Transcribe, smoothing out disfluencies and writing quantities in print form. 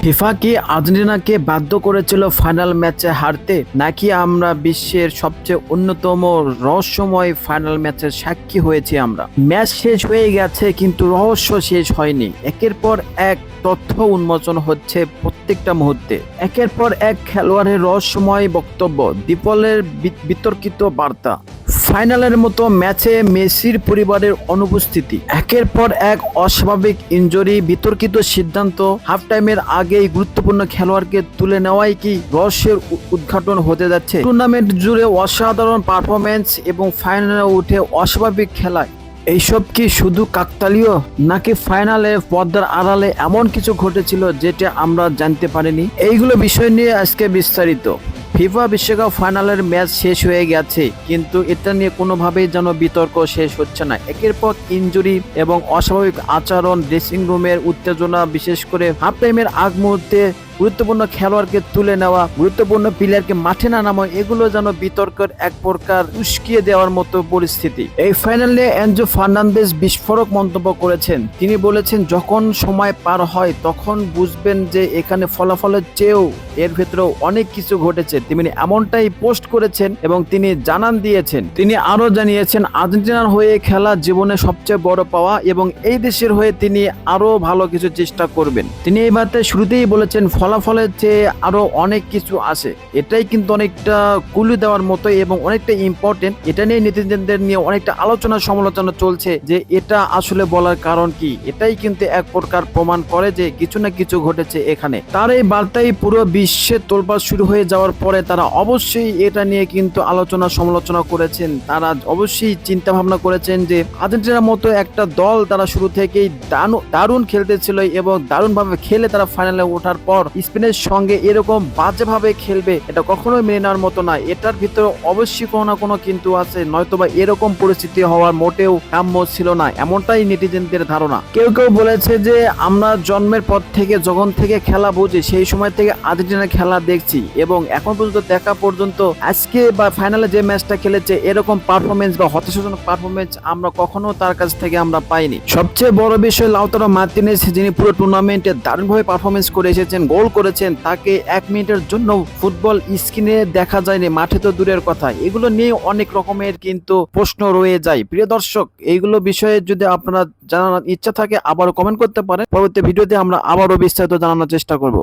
FIFA কি আর্জেন্টিনাকে বাধ্য করেছিল ফাইনাল ম্যাচে হারতে, নাকি আমরা বিশ্বের সবচেয়ে অন্যতম রহস্যময় ফাইনাল ম্যাচের সাক্ষী হয়েছি? আমরা ম্যাচ শেষ হয়ে গেছে কিন্তু রহস্য শেষ হয়নি। একের পর এক তথ্য উন্মোচন হচ্ছে প্রত্যেকটা মুহূর্তে। একের পর এক খেলোয়াড়ের রহস্যময় বক্তব্য, ডিপলের বিতর্কিত বার্তা, ফাইনালের মতো ম্যাচে মেসির পরিবারের অনুপস্থিতি, একের পর এক অস্বাভাবিক ইনজুরি, বিতর্কিত সিদ্ধান্ত, হাফ টাইমের আগেই গুরুত্বপূর্ণ খেলোয়াড়কে তুলে নেওয়াই কি রহস্যের উদ্ঘাটন হতে যাচ্ছে? টুর্নামেন্ট জুড়ে অসাধারণ পারফরমেন্স এবং ফাইনালে উঠে অস্বাভাবিক খেলায় এইসব কি শুধু কাকতালীয়, নাকি ফাইনালে পর্দার আড়ালে এমন কিছু ঘটেছিল যেটা আমরা জানতে পারিনি? এইগুলো বিষয় নিয়ে আজকে বিস্তারিত। ফিফা বিশ্বকাপ ফাইনালের ম্যাচ শেষ হয়ে গেছে, কিন্তু এটা নিয়ে কোনোভাবেই যেন বিতর্ক শেষ হচ্ছে না। একের পর ইনজুরি এবং অস্বাভাবিক আচরণ, ড্রেসিং রুমের উত্তেজনা, বিশেষ করে হাফ টাইমের আগ মুহূর্তে গুরুত্বপূর্ণ খেলোয়াড়কে তুলে নেওয়া, গুরুত্বপূর্ণ প্লেয়ারকে মাঠে না নামানো, এগুলো যেন বিতর্কের এক প্রকার উস্কিয়ে দেওয়ার মতো পরিস্থিতি। এই ফাইনালে এনজো ফার্নান্দেজ বিস্ফোরক মন্তব্য করেছেন। তিনি বলেছেন, যখন সময় পার হয় তখন বুঝবেন যে এখানে ফলাফলের চেয়েও এর ভেতরেও অনেক কিছু ঘটেছে। তিনি এমনটাই পোস্ট করেছেন এবং তিনি জানান দিয়েছেন। তিনি আরো জানিয়েছেন, আর্জেন্টিনার হয়ে খেলা জীবনে সবচেয়ে বড় পাওয়া এবং এই দেশের হয়ে তিনি আরো ভালো কিছু চেষ্টা করবেন। তিনি এই বার্তায় শুরুতেই বলেছেন, ফলাফলের চেয়ে আরো অনেক কিছু আছে। এটাই কিন্তু অনেকটা কুলু দেওয়ার মতো এবং অনেকটা ইম্পর্টেন্ট। এটা নিয়ে নেটিজেনদের নিয়ে অনেকটা আলোচনা সমালোচনা চলছে যে এটা আসলে বলার কারণ কি। এটাই কিন্তু এক প্রকার প্রমাণ করে যে কিছু না কিছু ঘটেছে এখানে। তার এই বার্তায় পুরো বিশ্বে তোলপাড় শুরু হয়ে যাওয়ার পরে তারা অবশ্যই এটা নিয়ে কিন্তু আলোচনা সমালোচনা করেছেন। তারা অবশ্যই চিন্তা ভাবনা করেছেন যে আর্জেন্টিনার মতো একটা দল তারা শুরু থেকেই দারুণ খেলতেছিল এবং দারুণভাবে খেলে তারা ফাইনালে ওঠার পর স্পেনের সঙ্গে এরকম বাজেভাবে খেলবে, এটা কখনোই মেনে নেওয়ার মতো না। এটার ভিতরে অবশ্যই কোনো না কোনো কিন্তু আছে, নয়তোবা এরকম পরিস্থিতি হওয়ার মোটেও কাম্য ছিল না, এমনটাই নেটিজেনদের ধারণা। কেউ কেউ বলেছে যে আমরা জন্মের পর থেকে, যখন থেকে খেলা বুঝি সেই সময় থেকে আর্জেন্টিনা খেলা দেখছি এবং এখন পর্যন্ত দেখা পর্যন্ত আজকে বা ফাইনালে যে ম্যাচটা খেলেছে এরকম পারফরমেন্স বা হতাশাজনক পারফরমেন্স আমরা কখনো তার কাছ থেকে আমরা পাইনি। সবচেয়ে বড় বিষয়, লাউতারো মার্টিনেজ, যিনি পুরো টুর্নামেন্টে দারুণভাবে পারফরমেন্স করে এসেছেন, গোল করেছেন, তাকে 1 মিনিটের জন্য ফুটবল স্ক্রিনে দেখা যায়নি, মাঠে তো দূরের কথা। এগুলো নিয়ে অনেক রকমের কিন্তু প্রশ্ন রয়ে যায়। প্রিয় দর্শক, এইগুলো বিষয়ে যদি আপনারা জানার ইচ্ছা থাকে আবারও কমেন্ট করতে পারেন। পরবর্তী ভিডিওতে আমরা আবারও বিস্তারিত জানানোর চেষ্টা করব।